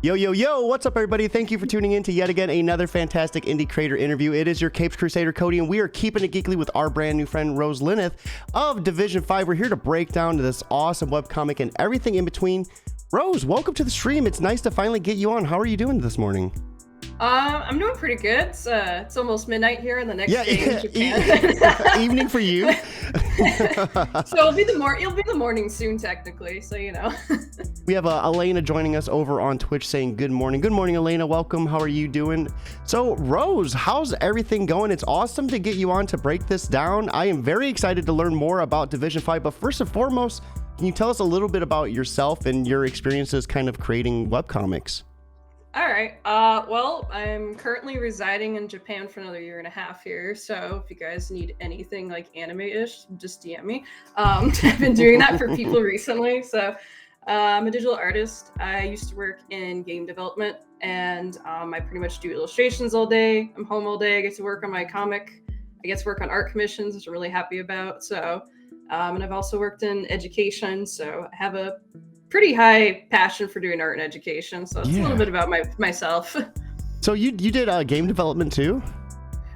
Yo, yo, yo, what's up, everybody? Thank you for tuning in to yet again another fantastic indie creator interview. It is your Capes Crusader, Cody, and we are keeping it geekly with our brand new friend, Roselinath of Division 5. We're here to break down this awesome webcomic and everything in between. Rose, welcome to the stream. It's nice to finally get you on. How are you doing this morning? I'm doing pretty good. It's almost midnight here in the next day in Japan. Evening for you. So it'll be the morning soon, technically. So you know. We have Elena joining us over on Twitch saying good morning. Good morning, Elena. Welcome. How are you doing? So Rose, how's everything going? It's awesome to get you on to break this down. I am very excited to learn more about Division 5. But first and foremost, can you tell us a little bit about yourself and your experiences kind of creating webcomics? All right. Well, I'm currently residing in Japan for another 1.5 years here. So if you guys need anything like anime-ish, just DM me. I've been doing that for people recently. So I'm a digital artist. I used to work in game development, and I pretty much do illustrations all day. I'm home all day. I get to work on my comic. I get to work on art commissions, which I'm really happy about. So, and I've also worked in education. So I have a pretty high passion for doing art and education, so it's a little bit about myself. So you did game development too?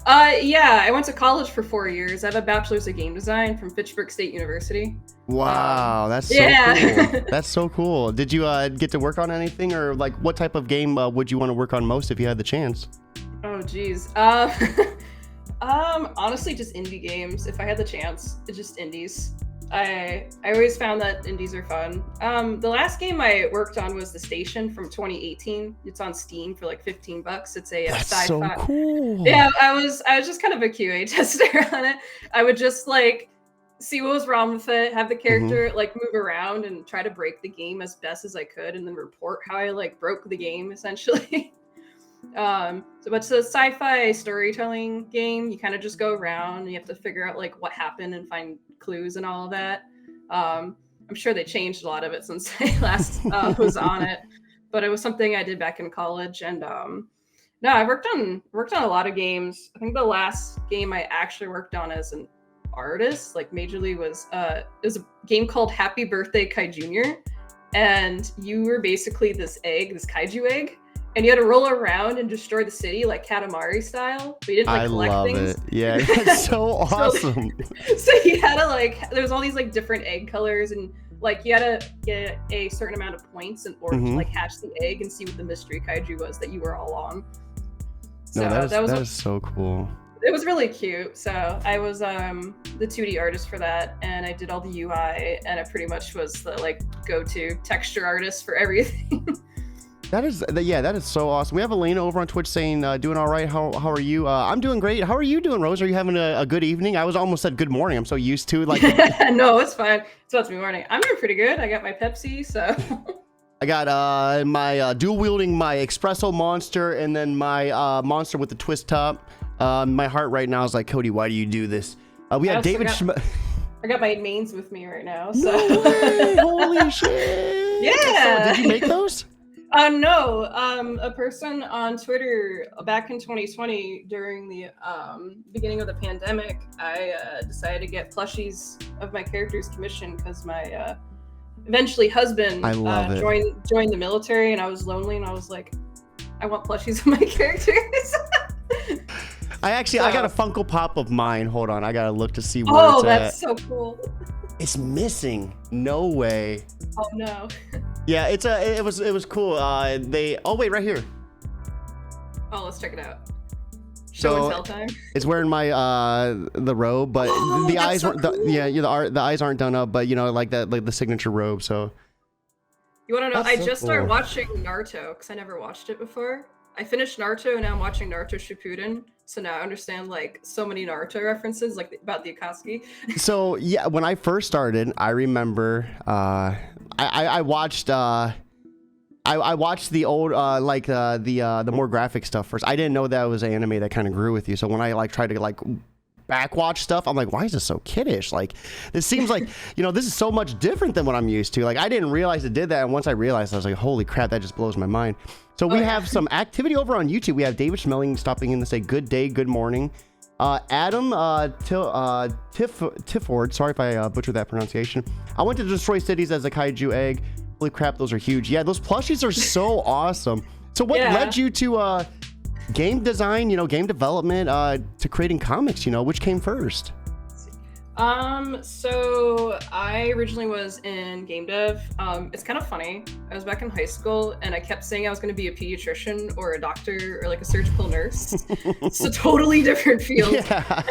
Yeah, I went to college for 4 years. I have a bachelor's of game design from Fitchburg State University. Wow, that's so cool. That's so cool. Did you get to work on anything, or like what type of game would you want to work on most if you had the chance? Oh geez. Honestly, just indie games. If I had the chance, it's just indies. I always found that indies are fun. The last game I worked on was The Station from 2018. It's on Steam for like $15. It's a That's sci-fi. So cool. Yeah, I was just kind of a QA tester on it. I would just like see what was wrong with it, have the character like move around and try to break the game as best as I could, and then report how I like broke the game essentially. But it's a sci-fi storytelling game. You kind of just go around and you have to figure out like what happened and find clues and all of that. I'm sure they changed a lot of it since I last was on it, but it was something I did back in college. And no, I worked on a lot of games. I think the last game I actually worked on as an artist, like majorly, was it was a game called Happy Birthday Kai Jr. And you were basically this kaiju egg. And you had to roll around and destroy the city like Katamari style, but you didn't like collect things. I love it. Yeah, that's so awesome. So you had to like, there was all these like different egg colors, and like you had to get a certain amount of points in order to like hatch the egg and see what the mystery kaiju was that you were all on. So that is so cool. It was really cute. So I was the 2D artist for that, and I did all the UI, and I pretty much was the like go-to texture artist for everything. That is so awesome. We have Elena over on Twitch saying, doing all right. How are you? I'm doing great. How are you doing, Rose? Are you having a good evening? I was almost said good morning. I'm so used to like. No, it's fine. It's about to be morning. I'm doing pretty good. I got my Pepsi, so. I got my dual wielding my espresso monster, and then my monster with the twist top. My heart right now is like, Cody, why do you do this? We have David. I got my mains with me right now. So. No way! Holy shit! Yeah. So, did you make those? No, a person on Twitter back in 2020 during the beginning of the pandemic, I decided to get plushies of my character's commission because my eventually husband joined the military, and I was lonely, and I was like, I want plushies of my characters. I got a Funko Pop of mine. Hold on, I gotta look to see where it's at. Oh, that's so cool. It's missing. No way. Oh no. Yeah, it was cool. Wait, right here. Oh, let's check it out. Show and tell time. It's wearing my the robe, but the eyes weren't. Cool. The eyes aren't done up, but you know, like that, like the signature robe. So. You want to know? I just started watching Naruto because I never watched it before. I finished Naruto, and now I'm watching Naruto Shippuden. So now I understand like so many Naruto references, like about the Akatsuki. So yeah, when I first started, I remember I watched I watched the old the more graphic stuff first. I didn't know that was anime that kind of grew with you. So when I like tried to like backwatch stuff, I'm like, why is this so kiddish? Like, this seems like, you know, this is so much different than what I'm used to. Like, I didn't realize it did that, and once I realized, I was like, holy crap, that just blows my mind. So we have some activity over on YouTube. We have David Schmeling stopping in to say good day, good morning. Adam Tifford, sorry if I butchered that pronunciation. I went to destroy cities as a kaiju egg. Holy crap, those are huge. Yeah, those plushies are so awesome. So what Yeah. led you to game design, game development, to creating comics, which came first? So I originally was in game dev. It's kind of funny. I was back in high school and I kept saying I was going to be a pediatrician or a doctor or like a surgical nurse. It's a totally different field. Yeah.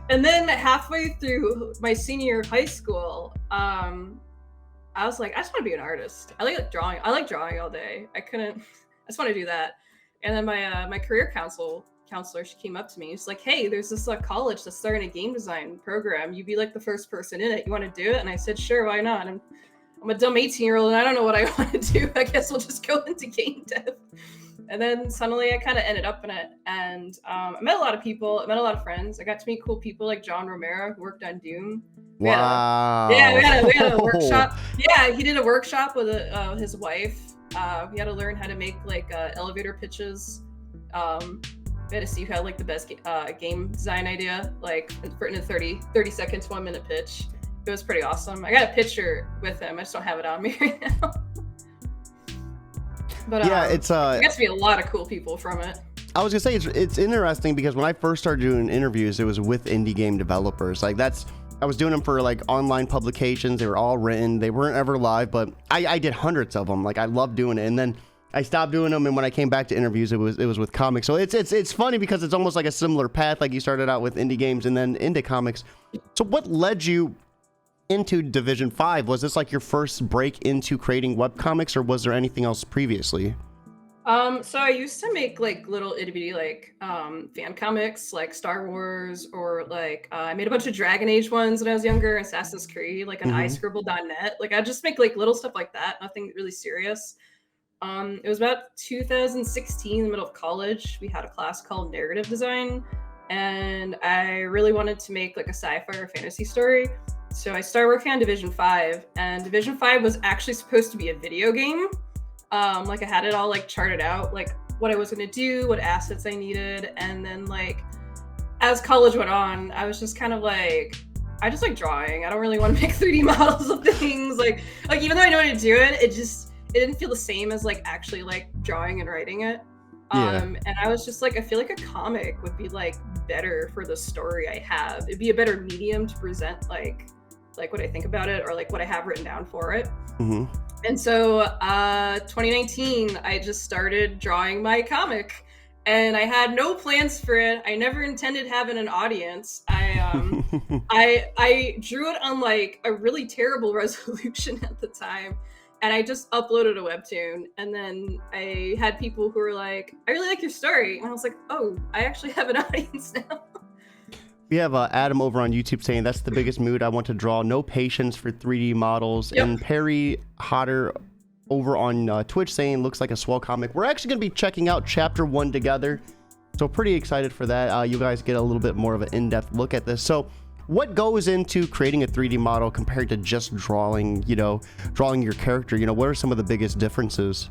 And then halfway through my senior year of high school, I was like, I just want to be an artist. I like drawing. I like drawing all day. I just want to do that. And then my career counselor, she came up to me. She's like, hey, there's this college that's starting a game design program. You'd be like the first person in it. You want to do it? And I said, sure, why not? I'm a dumb 18-year-old and I don't know what I want to do. I guess we'll just go into game dev. And then suddenly I kind of ended up in it. And I met a lot of people. I met a lot of friends. I got to meet cool people like John Romero, who worked on Doom. Wow. We had a workshop. Yeah, he did a workshop with his wife. We had to learn how to make elevator pitches. We had to see who had the best game design idea, in a 30 seconds, 1 minute pitch. It was pretty awesome. I got a picture with him. I just don't have it on me right now. But yeah, I got to meet a lot of cool people from it. I was gonna say it's interesting because when I first started doing interviews, it was with indie game developers. I was doing them for online publications. They were all written. They weren't ever live, but I did hundreds of them. I loved doing it, and then I stopped doing them, and when I came back to interviews, it was with comics. So it's funny because it's almost like a similar path. You started out with indie games and then into comics. So what led you into Division 5? Was this your first break into creating webcomics, or was there anything else previously? So I used to make little itty bitty fan comics like Star Wars, or I made a bunch of Dragon Age ones when I was younger, Assassin's Creed, on iScribble.net. I just make little stuff like that, nothing really serious. It was about 2016, in the middle of college. We had a class called narrative design, and I really wanted to make a sci-fi or fantasy story. So I started working on Division 5, and Division 5 was actually supposed to be a video game. I had it all charted out, what I was going to do, what assets I needed. And then as college went on, I was just kind of I just like drawing. I don't really want to make 3D models of things. Even though I know how to do it, it didn't feel the same as actually drawing and writing it. And I was just I feel like a comic would be better for the story I have. It'd be a better medium to present what I think about it, or what I have written down for it. Mm-hmm. And so 2019, I just started drawing my comic, and I had no plans for it. I never intended having an audience. I drew it on a really terrible resolution at the time, and I just uploaded a webtoon. And then I had people who were like, I really like your story. And I was like, oh, I actually have an audience now. We have Adam over on YouTube saying that's the biggest mood I want to draw. No patience for 3D models. Yep. And Perry Hodder over on Twitch saying looks like a swell comic. We're actually going to be checking out Chapter 1 together. So pretty excited for that. You guys get a little bit more of an in-depth look at this. So what goes into creating a 3D model compared to just drawing your character? What are some of the biggest differences?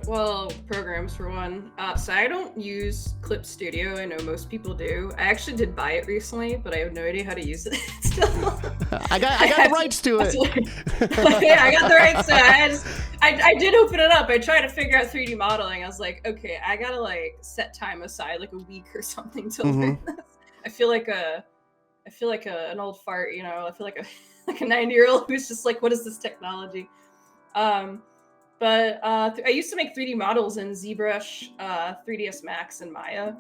Well, programs for one. So I don't use Clip Studio. I know most people do. I actually did buy it recently, but I have no idea how to use it still. I got the rights to it. Yeah, I got the rights to it. I did open it up. I tried to figure out 3D modeling. I was like, okay, I gotta set time aside a week or something to learn this. I feel like an old fart, I feel like a 90-year-old who's just what is this technology? But I used to make 3D models in ZBrush, 3ds Max, and Maya.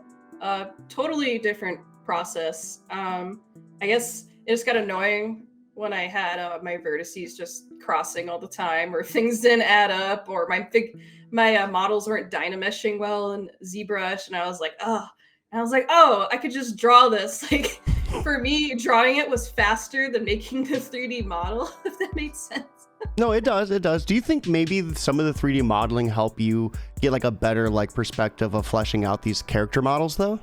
Totally different process. I guess it just got annoying when I had my vertices just crossing all the time, or things didn't add up, or my models weren't dynameshing well in ZBrush, and I was like, oh. And I was like, oh, I could just draw this. For me, drawing it was faster than making the 3D model, if that makes sense. No, it does. It does. Do you think maybe some of the 3D modeling help you get a better perspective of fleshing out these character models though?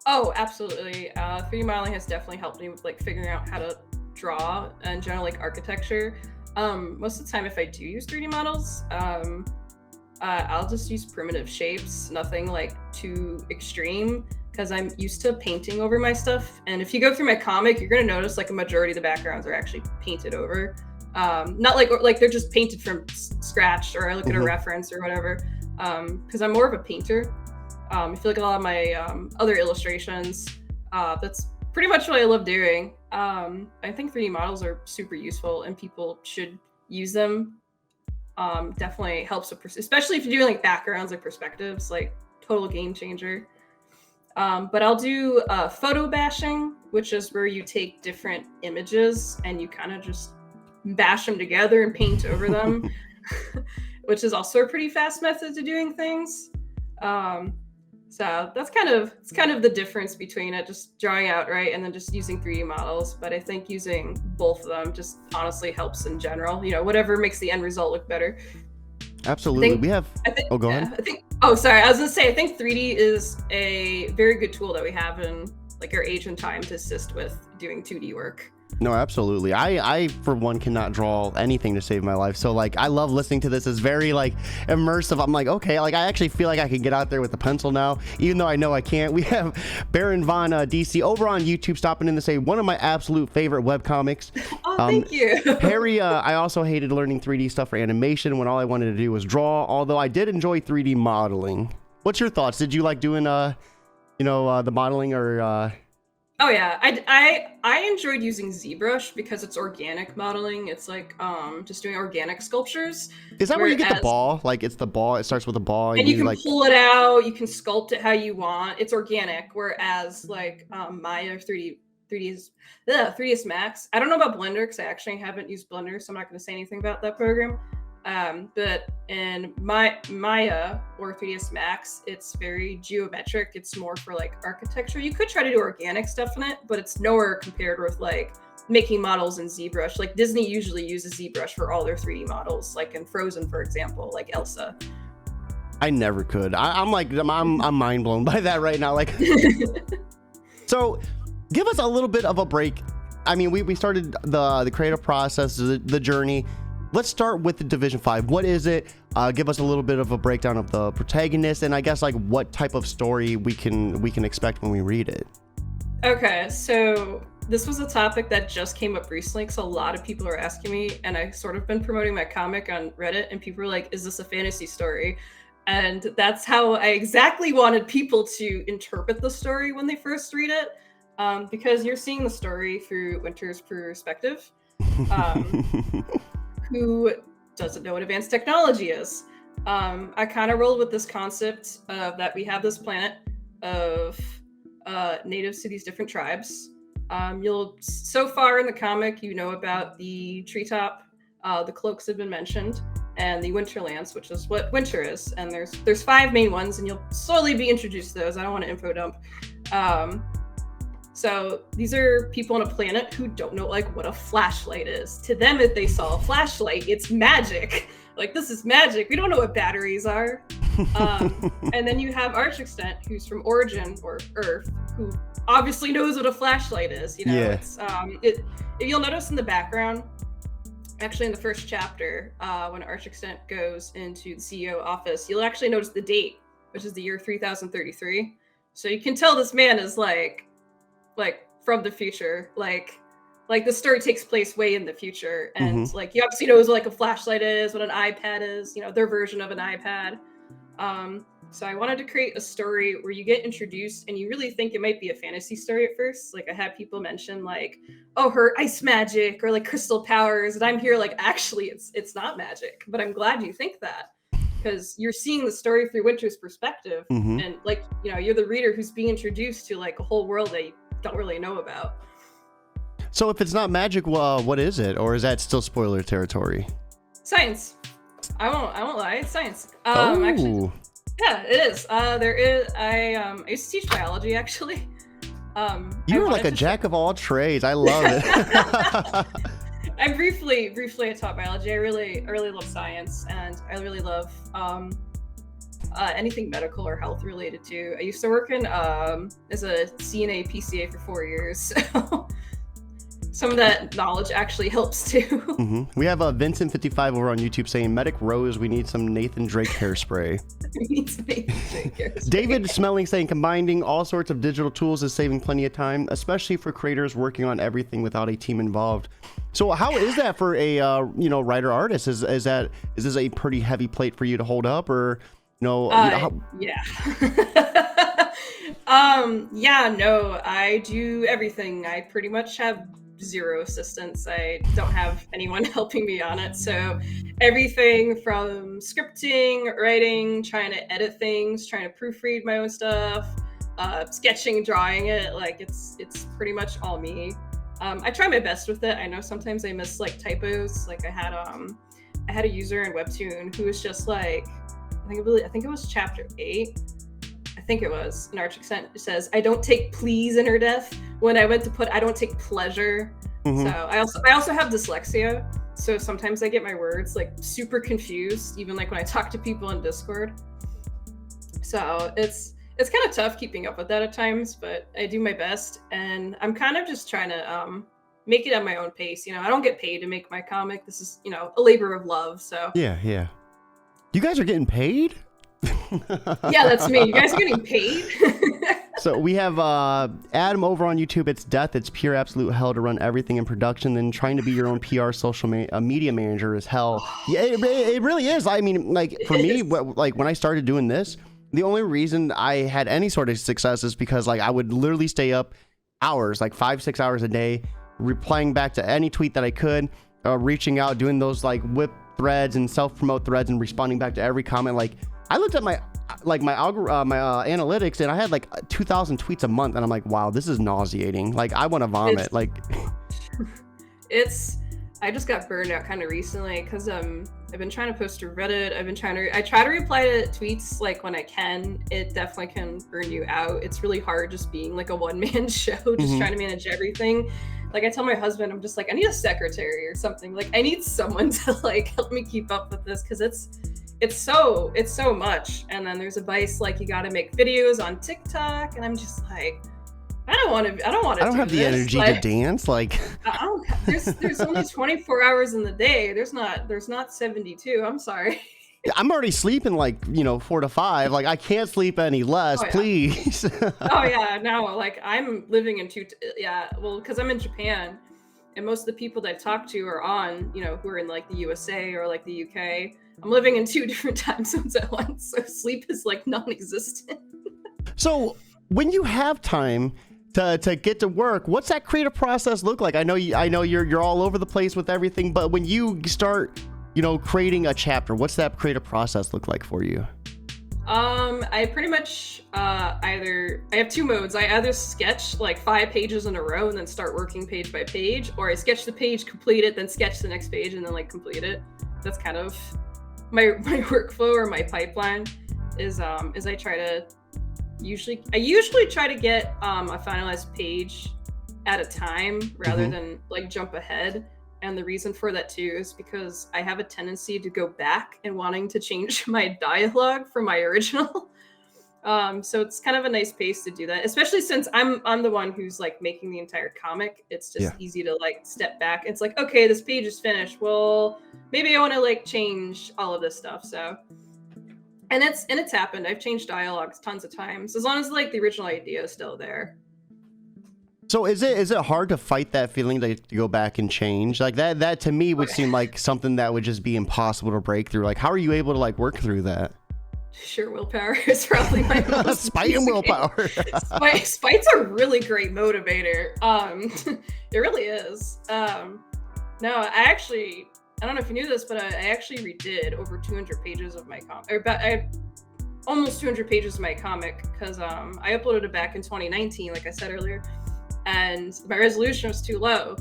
Oh, absolutely. 3D modeling has definitely helped me with figuring out how to draw and general architecture. Most of the time, if I do use 3D models, I'll just use primitive shapes, nothing too extreme, because I'm used to painting over my stuff. And if you go through my comic, you're gonna notice a majority of the backgrounds are actually painted over. Not like they're just painted from scratch, or I look at a reference or whatever, because I'm more of a painter. If you look at a lot of my other illustrations, that's pretty much what I love doing. I think 3D models are super useful and people should use them. Definitely helps with, especially if you're doing like backgrounds, like perspectives, like total game changer. But I'll do photo bashing, which is where you take different images and you kind of just bash them together and paint over them, which is also a pretty fast method to doing things. So that's kind of the difference between it, just drawing out, right, and then just using 3D models. But I think using both of them just honestly helps in general. Whatever makes the end result look better. Absolutely. Go ahead. Sorry. I was gonna say, I think 3D is a very good tool that we have in like our age and time to assist with doing 2D work. No, absolutely. I for one cannot draw anything to save my life. So like I love listening to this. It's very like immersive. I'm like, okay, like I actually feel like I can get out there with the pencil now, even though I know I can't. We have Baron Von DC over on YouTube stopping in to say one of my absolute favorite webcomics. Oh, thank you. Harry, I also hated learning 3D stuff for animation when all I wanted to do was draw, although I did enjoy 3D modeling. What's your thoughts? Did you like doing the modeling or Oh yeah, I enjoyed using ZBrush because it's organic modeling. It's like just doing organic sculptures. Is that where you get the ball? Like it's the ball. It starts with a ball, and you can like pull it out. You can sculpt it how you want. It's organic. Whereas like Maya 3ds Max. I don't know about Blender because I actually haven't used Blender, so I'm not going to say anything about that program. But in Maya or 3ds Max, it's very geometric. It's more for like architecture. You could try to do organic stuff in it, but it's nowhere compared with like making models in ZBrush. Like Disney usually uses ZBrush for all their 3D models, like in Frozen, for example, like Elsa. I never could. I'm mind blown by that right now. Like, so give us a little bit of a break. I mean, we started the creative process, the journey. Let's start with the Division 5. What is it? Give us a little bit of a breakdown of the protagonist, and I guess like what type of story we can expect when we read it. Okay, so this was a topic that just came up recently because a lot of people are asking me, and I sort of been promoting my comic on Reddit, and people are like, "Is this a fantasy story?" And that's how I exactly wanted people to interpret the story when they first read it, because you're seeing the story through Winter's perspective. Who doesn't know what advanced technology is. I kind of rolled with this concept of that we have this planet of natives to these different tribes. So far in the comic, you know about the treetop, the cloaks have been mentioned, and the winterlands, which is what winter is. And there's 5 main ones, and you'll slowly be introduced to those. I don't want to info dump. So these are people on a planet who don't know like what a flashlight is. To them, if they saw a flashlight, it's magic. Like, this is magic. We don't know what batteries are. And then you have Archextent, who's from Origin or Earth, who obviously knows what a flashlight is. Yeah. It's if you'll notice in the background, actually in the first chapter, when Archextent goes into the CEO office, you'll actually notice the date, which is the year 3033. So you can tell this man is like from the future, like the story takes place way in the future, and like he obviously knows what like a flashlight is, what an iPad is, their version of an iPad. So I wanted to create a story where you get introduced and you really think it might be a fantasy story at first. Like I had people mention like, oh, her ice magic or like crystal powers, and I'm here like, actually it's not magic, but I'm glad you think that, because you're seeing the story through Winter's perspective, and like you're the reader who's being introduced to like a whole world that you don't really know about. So if it's not magic, well, what is it? Or is that still spoiler territory? Science. I won't lie, it's science. Actually, yeah, it is. I used to teach biology actually. You were like a jack of all trades. I love it. I briefly taught biology. I really love science, and I really love anything medical or health related too. I used to work in as a CNA PCA for 4 years. some of that knowledge actually helps too. We have Vincent55 over on YouTube saying, Medic Rose, we need some Nathan Drake hairspray. David Smelling saying, combining all sorts of digital tools is saving plenty of time, especially for creators working on everything without a team involved. So how is that for a writer artist? Is this a pretty heavy plate for you to hold up, or yeah. Yeah, no, I do everything. I pretty much have zero assistance. I don't have anyone helping me on it. So everything from scripting, writing, trying to edit things, trying to proofread my own stuff, sketching, drawing it, like it's pretty much all me. I try my best with it. I know sometimes I miss like typos. Like I had a user in Webtoon who was just like, I think it was chapter 8. I think it was, an Arch says, I don't take please in her death, when I went to put I don't take pleasure. So I also have dyslexia, so sometimes I get my words like super confused, even like when I talk to people in Discord. So it's kind of tough keeping up with that at times, but I do my best, and I'm kind of just trying to make it at my own pace. I don't get paid to make my comic. This is a labor of love. So yeah. You guys are getting paid? Yeah, that's me. You guys are getting paid? So we have Adam over on YouTube. It's death. It's pure absolute hell to run everything in production. Then trying to be your own PR social media manager is hell. Yeah, it really is. I mean, like for me, like when I started doing this, the only reason I had any sort of success is because like I would literally stay up hours, like 5-6 hours a day, replying back to any tweet that I could, reaching out, doing those like whip threads and self-promote threads and responding back to every comment. Like I looked at my analytics, and I had like 2,000 tweets a month, and I'm like, wow, this is nauseating. Like I want to vomit. I just got burned out kind of recently because I've been trying to post to Reddit. I try to reply to tweets like when I can. It definitely can burn you out. It's really hard just being like a one-man show, just trying to manage everything. Like I tell my husband, I'm just like, I need a secretary or something. Like I need someone to like help me keep up with this, because it's so much. And then there's advice like you got to make videos on TikTok, and I'm just like, I don't have the energy to dance. Like there's only 24 hours in the day. There's not 72. I'm sorry. I'm already sleeping like 4 to 5. Like I can't sleep any less, please. Oh yeah, no, like I'm living in because I'm in Japan, and most of the people that I talk to are on, who are in like the USA or like the UK. I'm living in 2 different time zones at once, so sleep is like non-existent. So when you have time to get to work, what's that creative process look like? I know you're all over the place with everything, but when you start creating a chapter, what's that creative process look like for you? I pretty much I have 2 modes. I either sketch like 5 pages in a row and then start working page by page, or I sketch the page, complete it, then sketch the next page, and then like complete it. That's kind of my workflow, or my pipeline is I usually try to get a finalized page at a time rather than like jump ahead. And the reason for that too is because I have a tendency to go back and wanting to change my dialogue from my original. So it's kind of a nice pace to do that, especially since I'm the one who's like making the entire comic. It's just easy to like step back. It's like, okay, this page is finished. Well, maybe I want to like change all of this stuff. So, and it's happened. I've changed dialogues tons of times, as long as like the original idea is still there. So is it hard to fight that feeling to go back and change? Like that to me would seem like something that would just be impossible to break through. Like how are you able to like work through that? Sure, willpower is probably my most spite and willpower. Spite's a really great motivator. It really is. No, I don't know if you knew this, but I actually redid over 200 pages of my comic, or almost 200 pages of my comic, because I uploaded it back in 2019, like I said earlier, and my resolution was too low,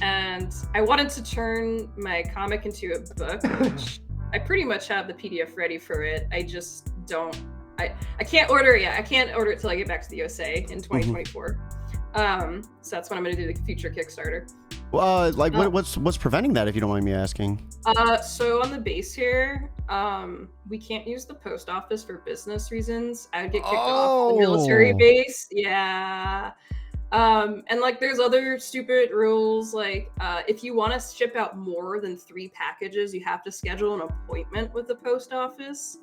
and I wanted to turn my comic into a book, which I pretty much have the PDF ready for it. I just don't. I can't order it yet. I can't order it till I get back to the USA in 2024. So that's when I'm going to do the future Kickstarter. Well, what's preventing that, if you don't mind me asking? So on the base here, we can't use the post office for business reasons. I would get kicked off the military base. Yeah. And like there's other stupid rules, like if you want to ship out more than 3 packages, you have to schedule an appointment with the post office.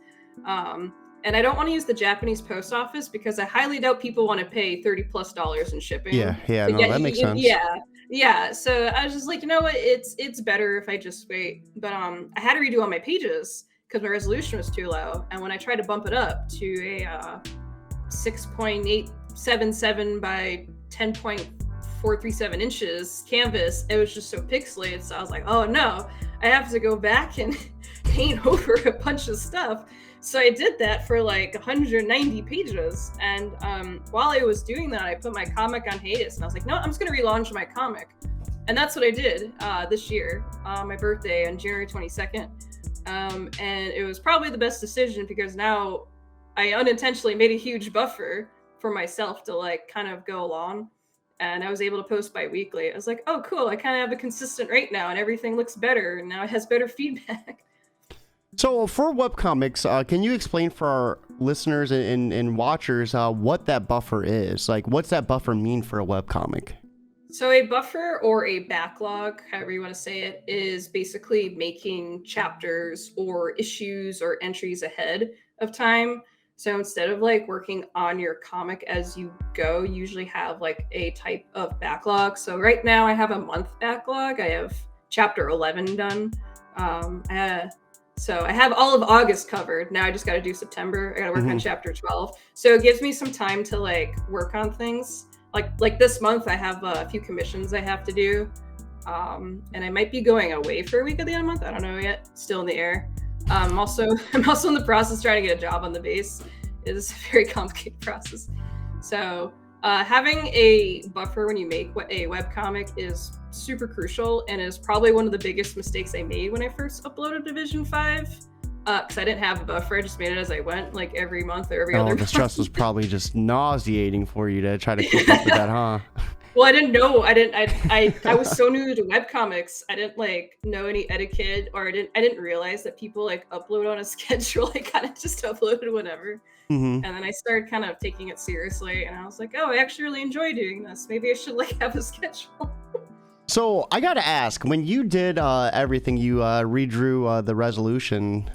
And I don't want to use the Japanese post office because I highly doubt people want to pay $30+ in shipping. Yeah, to no, get that makes you- sense. yeah. So I was just like, you know what, it's better if I just wait. But I had to redo all my pages because my resolution was too low, and when I tried to bump it up to a 6.877 by 10.437 inches canvas, it was just so pixelated. So I was like, oh no, I have to go back and paint over a bunch of stuff. So I did that for like 190 pages. And while I was doing that, I put my comic on hiatus, and I was like, no, I'm just going to relaunch my comic. And that's what I did this year, my birthday on January 22nd. And it was probably the best decision because now I unintentionally made a huge buffer for myself to like kind of go along. And I was able to post bi-weekly. I was like, oh, cool. I kind of have a consistent rate now, and everything looks better. And now it has better feedback. So for webcomics, can you explain for our listeners and watchers what that buffer is? Like, what's that buffer mean for a webcomic? So a buffer, or a backlog, however you want to say it, is basically making chapters or issues or entries ahead of time. So instead of like working on your comic as you go, you usually have like a type of backlog. So right now I have a month backlog. I have chapter 11 done. So I have all of August covered. Now I just got to do September. I got to work on chapter 12. So it gives me some time to like work on things. Like this month, I have a few commissions I have to do. And I might be going away for a week at the end of the month. I don't know yet. Still in the air. I'm also in the process trying to get a job on the base. It is a very complicated process. So having a buffer when you make a webcomic is super crucial, and is probably one of the biggest mistakes I made when I first uploaded Division 5. Because I didn't have a buffer. I just made it as I went, like every month or every other month. The stress was probably just nauseating for you to try to keep up with that, huh? Well, I didn't know. I was so new to webcomics. I didn't like know any etiquette, or I didn't realize that people like upload on a schedule. I kind of just uploaded whatever. And then I started kind of taking it seriously, and I was like, oh, I actually really enjoy doing this. Maybe I should like have a schedule. So I gotta ask, when you did everything, you redrew the resolution,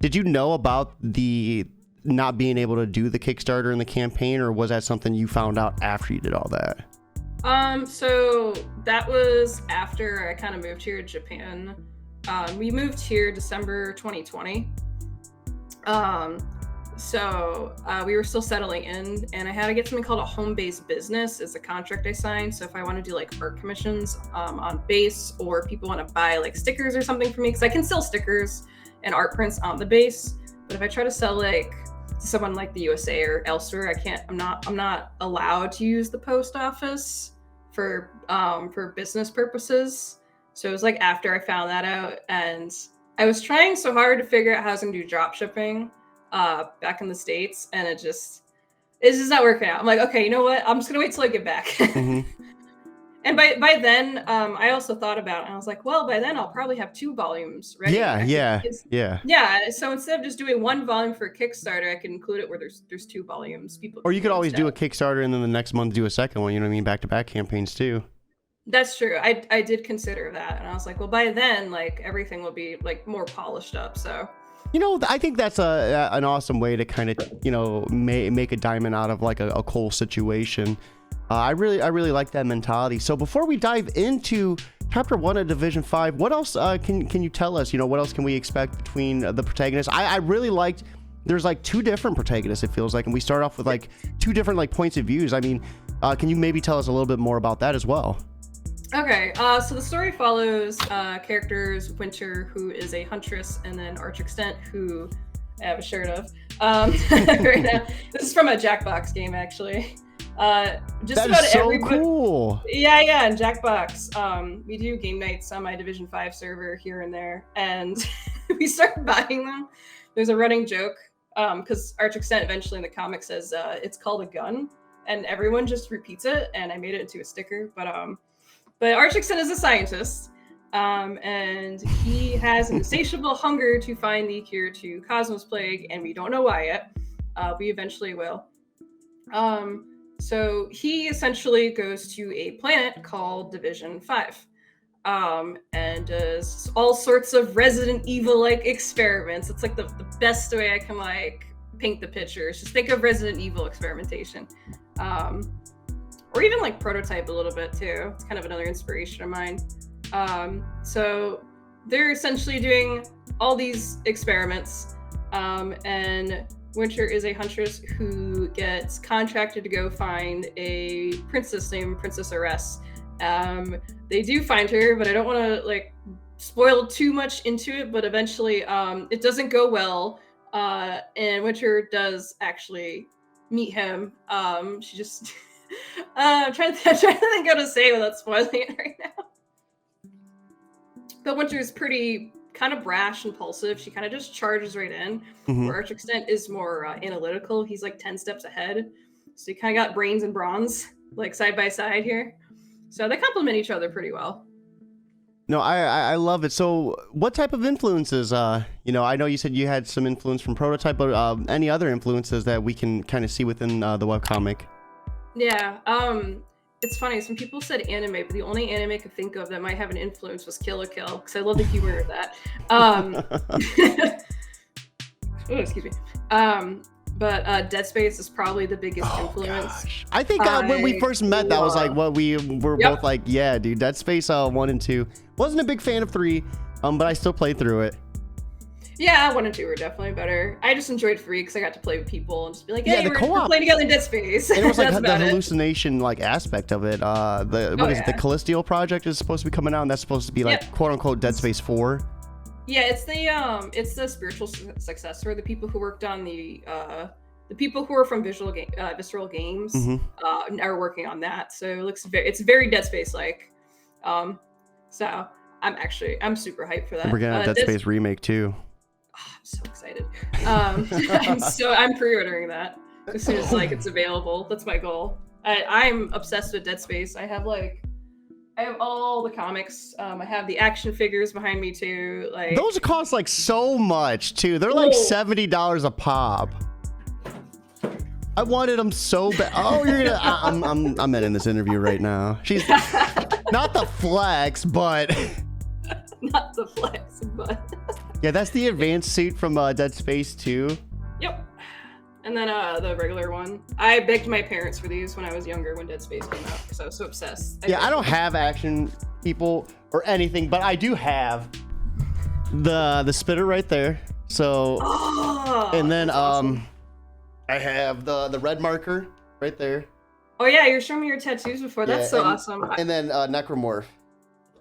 did you know about the not being able to do the Kickstarter and the campaign, or was that something you found out after you did all that? So that was after I kind of moved here to Japan. We moved here December 2020. So we were still settling in, and I had to get something called a home-based business as a contract I signed. So if I want to do like art commissions on base, or people want to buy like stickers or something for me, because I can sell stickers and art prints on the base, but if I try to sell like to someone like the USA or elsewhere, I can't. I'm not allowed to use the post office for business purposes. So it was like after I found that out, and I was trying so hard to figure out how I was going to do drop shipping back in the States, and it's just not working out. I'm like, okay, you know what? I'm just gonna wait till I get back. And by then, I also thought about it, and I was like, well, by then I'll probably have 2 volumes ready. Yeah. So instead of just doing 1 volume for Kickstarter, I can include it where there's 2 volumes. Or you could always do a Kickstarter and then the next month do a second one. You know what I mean? Back-to-back campaigns too. That's true. I did consider that, and I was like, well, by then, like everything will be like more polished up. So. You know, I think that's an awesome way to kind of, you know, make a diamond out of like a coal situation. I really like that mentality. So before we dive into Chapter 1 of Division 5, what else can you tell us? You know, what else can we expect between the protagonists? I really liked, there's like 2 different protagonists, it feels like, and we start off with like 2 different like points of views. I mean, can you maybe tell us a little bit more about that as well? Okay, so the story follows characters Winter, who is a huntress, and then Archextent, who I have a shirt of right now. This is from a Jackbox game, actually. Just that about is so everybody. Cool. Yeah, in Jackbox. We do game nights on my Division 5 server here and there, and we started buying them. There's a running joke, because Archextent eventually in the comic says it's called a gun, and everyone just repeats it, and I made it into a sticker, But Archextent is a scientist, and he has an insatiable hunger to find the cure to Cosmos Plague, and we don't know why yet. We eventually will. So he essentially goes to a planet called Division 5. And does all sorts of Resident Evil-like experiments. It's like the best way I can like paint the pictures. Just think of Resident Evil experimentation. Or even like Prototype a little bit too. It's kind of another inspiration of mine. So they're essentially doing all these experiments, and Winter is a huntress who gets contracted to go find a princess named Princess Aress. They do find her, but I don't want to like spoil too much into it, but eventually it doesn't go well, and Winter does actually meet him. She just I'm trying to think how to say it without spoiling it right now. But Winter's pretty kind of brash, impulsive. She kind of just charges right in. Where Archextent is more analytical. He's like 10 steps ahead. So you kind of got brains and bronze like side by side here. So they complement each other pretty well. No, I love it. So what type of influences, I know you said you had some influence from Prototype, but any other influences that we can kind of see within the webcomic? Yeah, it's funny. Some people said anime, but the only anime I could think of that might have an influence was Kill la Kill, because I love the humor of that. Oh, excuse me. But Dead Space is probably the biggest influence. Gosh. I think when we first met, that was like what we were both like, yeah, dude, Dead Space 1 and 2. Wasn't a big fan of 3, but I still played through it. Yeah, 1 and 2 were definitely better. I just enjoyed 3 because I got to play with people and just be like, hey, the we're co-op playing together in Dead Space. And it was like the hallucination like aspect of it. The Callisto project is supposed to be coming out, and that's supposed to be like quote unquote Dead Space 4. Yeah, it's the spiritual successor. The people who worked on the people who are from Visceral Games are working on that. So it looks it's very Dead Space like. So I'm super hyped for that. And we're getting a Dead Space remake too. Oh, I'm so excited. I'm pre-ordering that as soon as like it's available. That's my goal. I'm obsessed with Dead Space. I have all the comics. I have the action figures behind me too. Like those cost like so much too. They're like $70 a pop. I wanted them so bad. Oh, you're gonna. I'm ending this interview right now. She's not the flex, but. Not the flex, but. Yeah, that's the advanced suit from Dead Space 2. Yep. And then the regular one. I begged my parents for these when I was younger when Dead Space came out because I was so obsessed. I don't have action people or anything, but I do have the spitter right there. So, and then awesome. I have the red marker right there. Oh yeah, you're showing me your tattoos before. That's so awesome. And then Necromorph.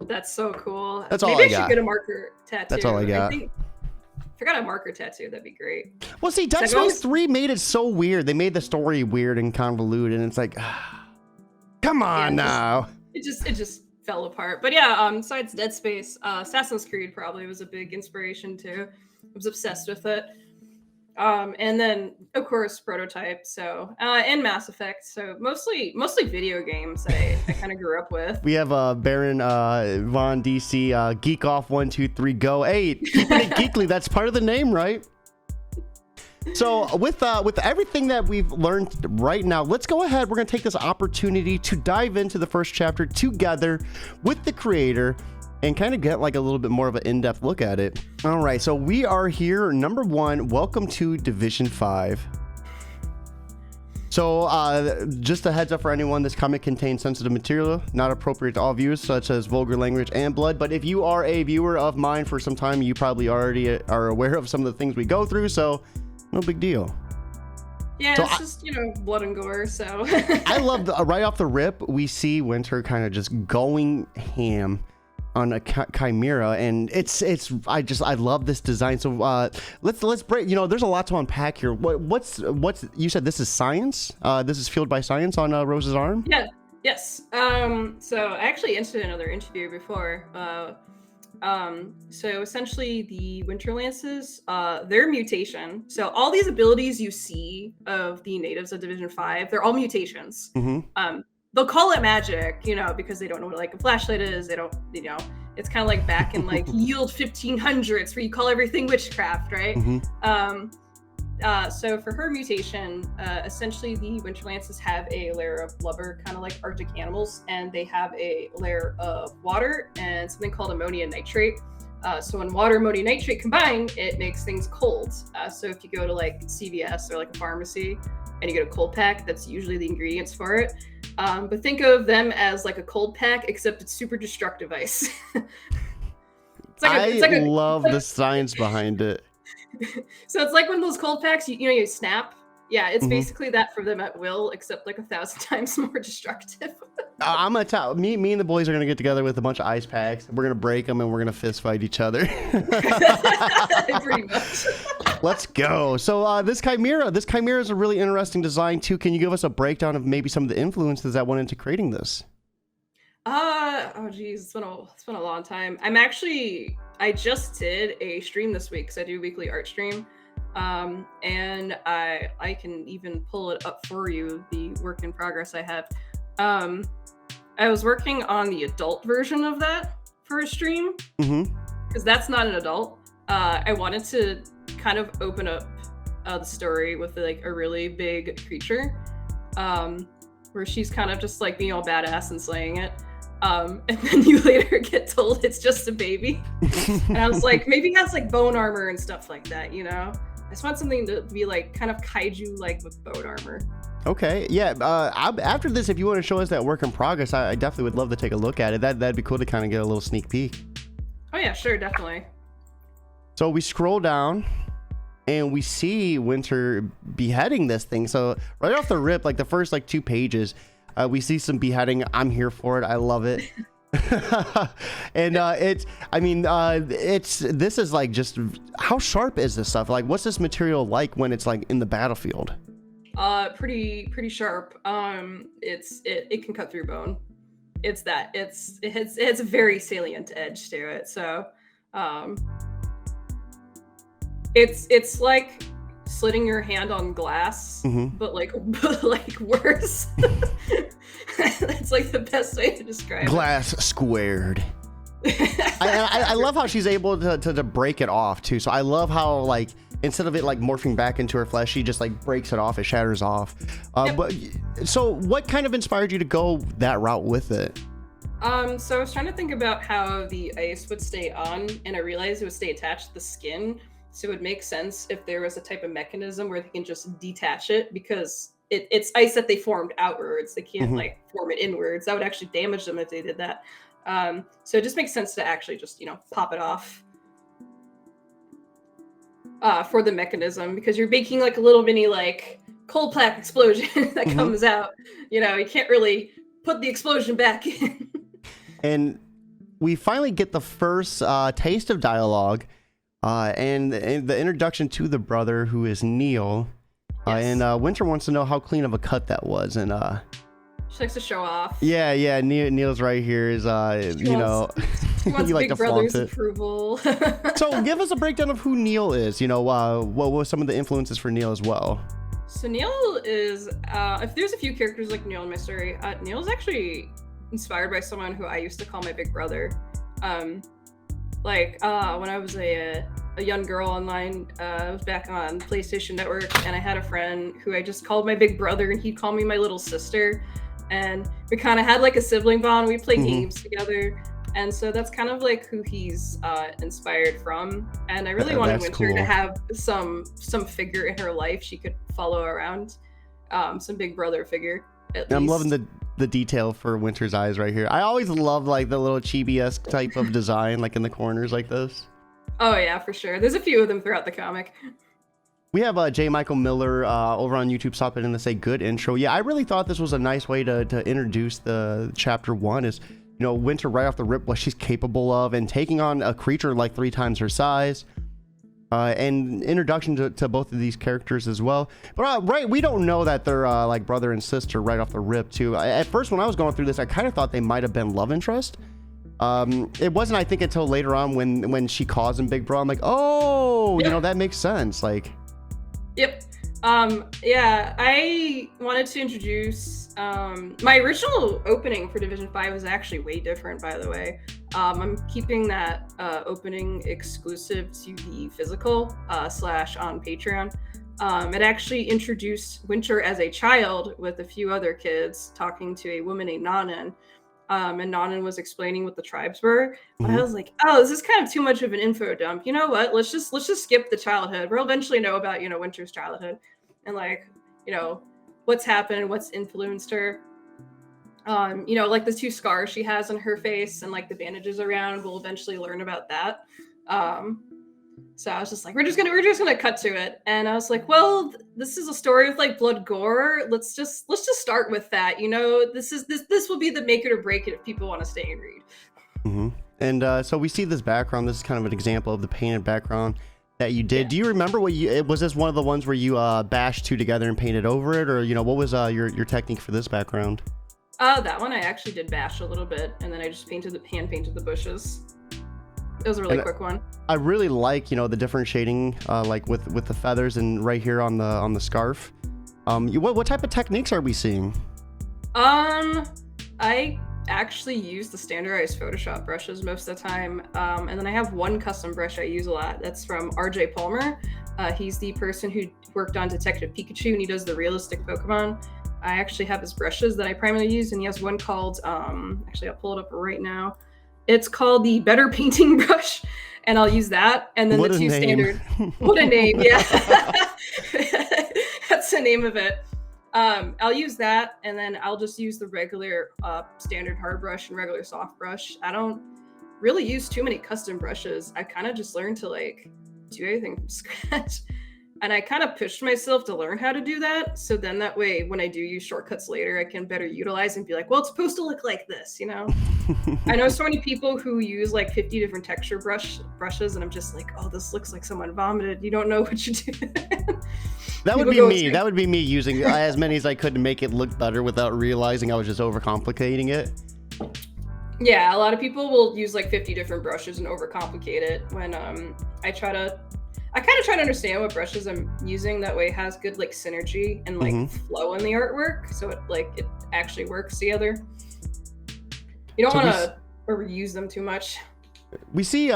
That's so cool. That's all I got. Maybe I should get a marker tattoo. That's all I got. If I got a marker tattoo, that'd be great. Well, see, Dead Space 3 made it so weird. They made the story weird and convoluted, and it's like, come on now. It just fell apart. But yeah, besides Dead Space, Assassin's Creed probably was a big inspiration too. I was obsessed with it. And then of course Prototype, so and Mass Effect, so mostly video games that I kind of grew up with. We have Baron Von DC Geek Off 1 2 3 Go. Hey, keeping it geekly, that's part of the name, right? So with everything that we've learned right now, let's go ahead. We're gonna take this opportunity to dive into the first chapter together with the creator and kind of get like a little bit more of an in-depth look at it. All right, so we are here. Number 1, welcome to Division 5. So just a heads up for anyone, this comic contains sensitive material, not appropriate to all viewers, such as vulgar language and blood. But if you are a viewer of mine for some time, you probably already are aware of some of the things we go through, so no big deal. Yeah, so it's just, blood and gore, so. I love, right off the rip, we see Winter kind of just going ham on a chimera, and I love this design. So let's break. There's a lot to unpack here. What's you said this is science? This is fueled by science on Rose's arm. Yeah. Yes. So I actually answered another interview before. So essentially the Winter Lances, their mutation. So all these abilities you see of the natives of Division 5, they're all mutations. They'll call it magic, because they don't know what like a flashlight is. They don't, it's kind of like back in like Yield 1500s where you call everything witchcraft, right? So for her mutation, essentially the Winterlances have a layer of blubber, kind of like Arctic animals, and they have a layer of water and something called ammonia nitrate. So when water and ammonia nitrate combine, it makes things cold. So if you go to like CVS or like a pharmacy and you get a cold pack, that's usually the ingredients for it. But think of them as like a cold pack, except it's super destructive ice. I love the science behind it. So it's like one of those cold packs, you snap. Yeah, it's basically that for them at will, except like 1,000 times more destructive. I'm gonna tell me and the boys are gonna get together with a bunch of ice packs. We're gonna break them and we're gonna fist fight each other. Pretty much. Let's go. So this chimera is a really interesting design too. Can you give us a breakdown of maybe some of the influences that went into creating this? Oh geez, it's been a long time. I just did a stream this week because I do a weekly art stream. And I can even pull it up for you, the work in progress I have. I was working on the adult version of that for a stream because that's not an adult. I wanted to kind of open up the story with like a really big creature, where she's kind of just like being all badass and slaying it. And then you later get told it's just a baby. And I was like, maybe it has like bone armor and stuff like that, I just want something to be like kind of kaiju like with bone armor. Okay, yeah. After this, if you want to show us that work in progress, I definitely would love to take a look at it. That'd be cool to kind of get a little sneak peek. Oh yeah, sure, definitely. So we scroll down and we see Winter beheading this thing. So right off the rip, like the first like 2 pages, we see some beheading. I'm here for it. I love it. And this is like, just how sharp is this stuff? Like, what's this material like when it's like in the battlefield? Pretty sharp. It can cut through bone. It has a very salient edge to it. So, it's like slitting your hand on glass, but like worse. That's like the best way to describe glass squared. I love how she's able to break it off too. So I love how, like, instead of it like morphing back into her flesh, she just like breaks it off, it shatters off. Yep. But so what kind of inspired you to go that route with it? So I was trying to think about how the ice would stay on, and I realized it would stay attached to the skin. So it would make sense if there was a type of mechanism where they can just detach it, because it's ice that they formed outwards. They can't like form it inwards. That would actually damage them if they did that. So it just makes sense to actually just, pop it off for the mechanism, because you're making like a little mini like cold pack explosion that comes out. You can't really put the explosion back in. And we finally get the first taste of dialogue. And the introduction to the brother, who is Neil. Yes. And Winter wants to know how clean of a cut that was. And she likes to show off. Yeah. Neil's right here is he wants you like Big to Brother's flaunt it. approval. So give us a breakdown of who Neil is. What were some of the influences for Neil as well? So Neil is, if there's a few characters like Neil in my story, Neil is actually inspired by someone who I used to call my big brother. When I was a young girl online, I was back on PlayStation Network, and I had a friend who I just called my big brother, and he'd call me my little sister. And we kind of had like a sibling bond. We played games together. And so that's kind of like who he's inspired from. And I really wanted Winter to have some figure in her life she could follow around, some big brother figure. I'm loving the detail for Winter's eyes right here. I always love like the little chibi-esque type of design, like in the corners like this. Oh yeah, for sure. There's a few of them throughout the comic. We have J. Michael Miller over on YouTube stopping in to say good intro. Yeah, I really thought this was a nice way to introduce the chapter 1 is, Winter right off the rip, what she's capable of, and taking on a creature like 3 times her size. And introduction to both of these characters as well. But right, we don't know that they're like brother and sister right off the rip too. At first, when I was going through this, I kind of thought they might have been love interest. It wasn't, I think, until later on when she calls him Big Bro. I'm like, oh, that makes sense. Like, yep. Yeah, I wanted to introduce my original opening for Division 5 was actually way different, by the way. I'm keeping that opening exclusive to the physical / on Patreon. It actually introduced winter as a child with a few other kids talking to a woman named Nanan. And Nanan was explaining what the tribes were. But I Hmm. was like, oh, this is kind of too much of an info dump. You know what? Let's just skip the childhood. We'll eventually know about, Winter's childhood and like, what's happened, what's influenced her. Like the two scars she has on her face and like the bandages around. We'll eventually learn about that. So I was just like, we're just gonna cut to it, and I was like, well, this is a story with like blood gore. Let's just start with that. This will be the make it or break it if people want to stay and read. Hmm. And so we see this background. This is kind of an example of the painted background that you did. Yeah. Do you remember was this one of the ones where you bashed two together and painted over it, or what was your technique for this background? That one I actually did bash a little bit, and then I just hand painted the bushes. It was a really quick one. I really like the different shading, like with the feathers and right here on the scarf. What type of techniques are we seeing? I actually use the standardized Photoshop brushes most of the time, and then I have one custom brush I use a lot. That's from RJ Palmer. He's the person who worked on Detective Pikachu, and he does the realistic Pokemon. I actually have his brushes that I primarily use, and he has one called, actually I'll pull it up right now. It's called the Better Painting Brush, and I'll use that. And then What the a two name. standard. What a name, yeah. That's the name of it. I'll use that, and then I'll just use the regular standard hard brush and regular soft brush. I don't really use too many custom brushes. I kind of just learned to like do everything from scratch. And I kind of pushed myself to learn how to do that. So then that way, when I do use shortcuts later, I can better utilize and be like, well, it's supposed to look like this, I know so many people who use like 50 different texture brushes, and I'm just like, oh, this looks like someone vomited. You don't know what you do. That would be me. That would be me using as many as I could to make it look better without realizing I was just overcomplicating it. Yeah, a lot of people will use like 50 different brushes and overcomplicate it. When I kind of try to understand what brushes I'm using. That way it has good like synergy and like flow in the artwork. So it actually works together. You don't want to overuse them too much. We see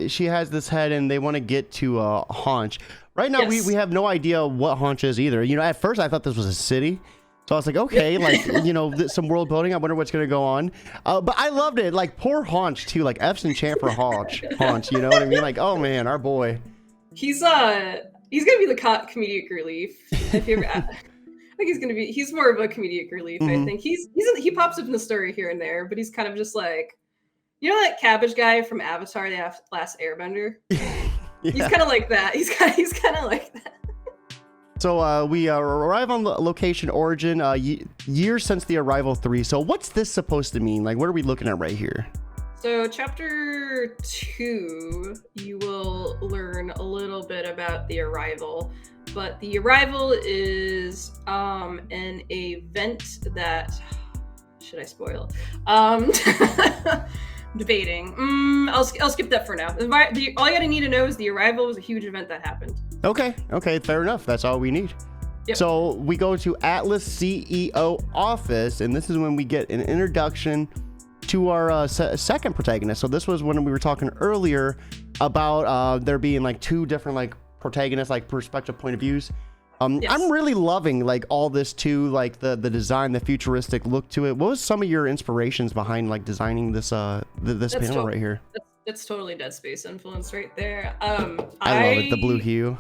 she has this head and they want to get to Haunch. Right now Yes. we have no idea what Haunch is either. At first I thought this was a city. So I was like, okay, like, some world building. I wonder what's going to go on. But I loved it. Like, poor Haunch, too. Like, F's in chant for Haunch, you know what I mean? Like, oh, man, our boy. He's gonna be the comedic relief. If you ever, I think he's more of a comedic relief. I think he pops up in the story here and there, but he's kind of just like, that cabbage guy from Avatar: The Last Airbender. Yeah. He's kind of like that. He's kind of like that. So we arrive on the location origin, years since the arrival 3. So what's this supposed to mean? Like, what are we looking at right here? So chapter 2, you will learn a little bit about the arrival, but the arrival is an event that, should I spoil? Debating. I'll skip that for now. All you gotta need to know is the arrival was a huge event that happened. Okay, fair enough. That's all we need. Yep. So we go to Atlas CEO office, and this is when we get an introduction to our second protagonist. So this was when we were talking earlier about there being like two different like protagonists, like perspective point of views. Yes. I'm really loving like all this too, like the design, the futuristic look to it. What was some of your inspirations behind like designing this this panel right here? That's totally Dead Space influence right there. I love it, the blue hue.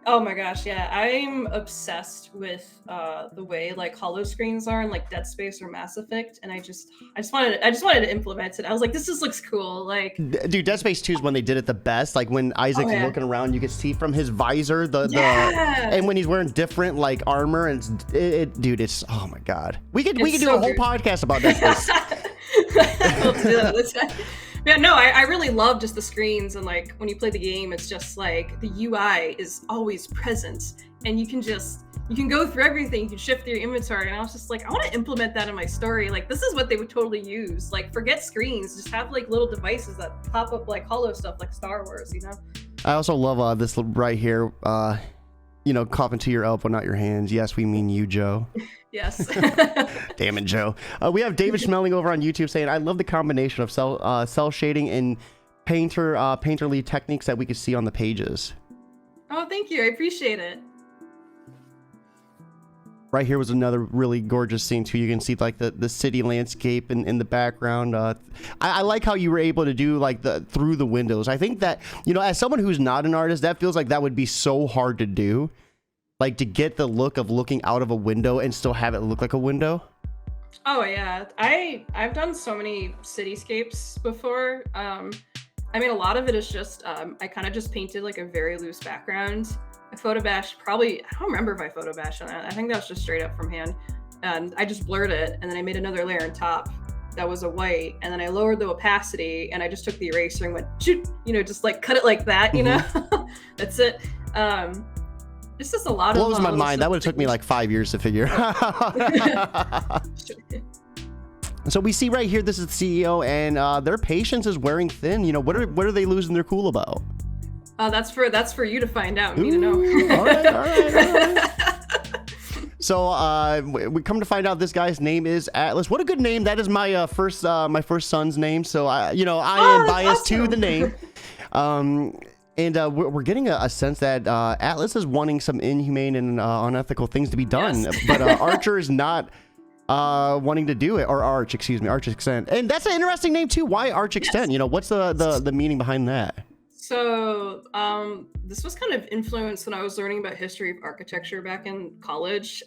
Oh my gosh, yeah. I'm obsessed with the way like hollow screens are in like Dead Space or Mass Effect, and I just wanted to implement it. I was like, this just looks cool. Like, dude, Dead Space 2 is when they did it the best. Like when Isaac's looking around, you can see from his visor the and when he's wearing different like armor, and dude, it's, oh my god. We could do a whole podcast about Dead Space. We'll do that this time. Yeah, no, I really love just the screens, and like when you play the game, it's just like the UI is always present, and you can go through everything, you can shift through your inventory, and I was just like, I want to implement that in my story. Like, this is what they would totally use. Like, forget screens, just have like little devices that pop up like hollow stuff like Star Wars, I also love this right here, coughing to your elbow, not your hands. Yes, we mean you, Joe. Yes. Damn it, Joe. We have David Schmeling over on YouTube saying, I love the combination of cell shading and painterly techniques that we could see on the pages. Oh, thank you. I appreciate it. Right here was another really gorgeous scene too. You can see like the city landscape in the background. I like how you were able to do like the through the windows. I think that, you know, as someone who's not an artist, that feels like that would be so hard to do. Like to get the look of looking out of a window and still have it look like a window. Oh yeah, I've done so many cityscapes before. I mean, a lot of it is just I kind of just painted like a very loose background. I photobashed probably, I don't remember if I photobashed on that. I think that was just straight up from hand. And I just blurred it, and then I made another layer on top that was a white, and then I lowered the opacity, and I just took the eraser and went, shoot, you know, just like cut it like that, you know? That's it. It's just a lot of blows my mind. That would have took me like 5 years to figure out. So we see right here, this is the CEO, and their patience is wearing thin. You know, what are they losing their cool about? That's for you to find out, me to know. all right. So we come to find out this guy's name is Atlas. What a good name. That is my first son's name. So I am biased to the name. And we're getting a sense that Atlas is wanting some inhumane and unethical things to be done, yes. But Archer is not wanting to do it, or Arch Extent. And that's an interesting name too. Why Arch Extent? Yes. You know, what's the meaning behind that? So this was kind of influenced when I was learning about history of architecture back in college.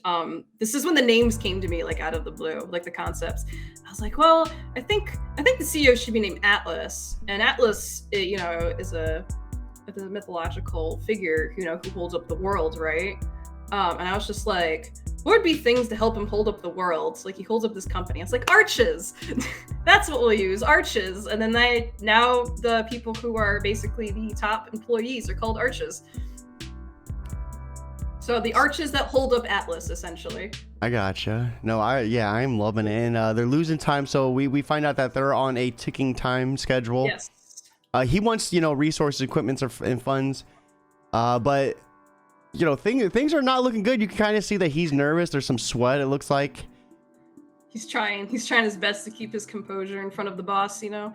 This is when the names came to me like out of the blue, like the concepts. I was like, well, I think the CEO should be named Atlas, and Atlas, you know, is a mythological figure, you know, who holds up the world, right? And I was just like, what would be things to help him hold up the world? Like, he holds up this company. It's like arches. That's what we'll use, arches. And then now the people who are basically the top employees are called arches. So the arches that hold up Atlas, essentially. I gotcha. No, I'm loving it. And they're losing time, so we find out that they're on a ticking time schedule. Yes. He wants, you know, resources, equipment, and funds, but you know, things are not looking good. You can kind of see that he's nervous. There's some sweat, it looks like. He's trying his best to keep his composure in front of the boss, you know.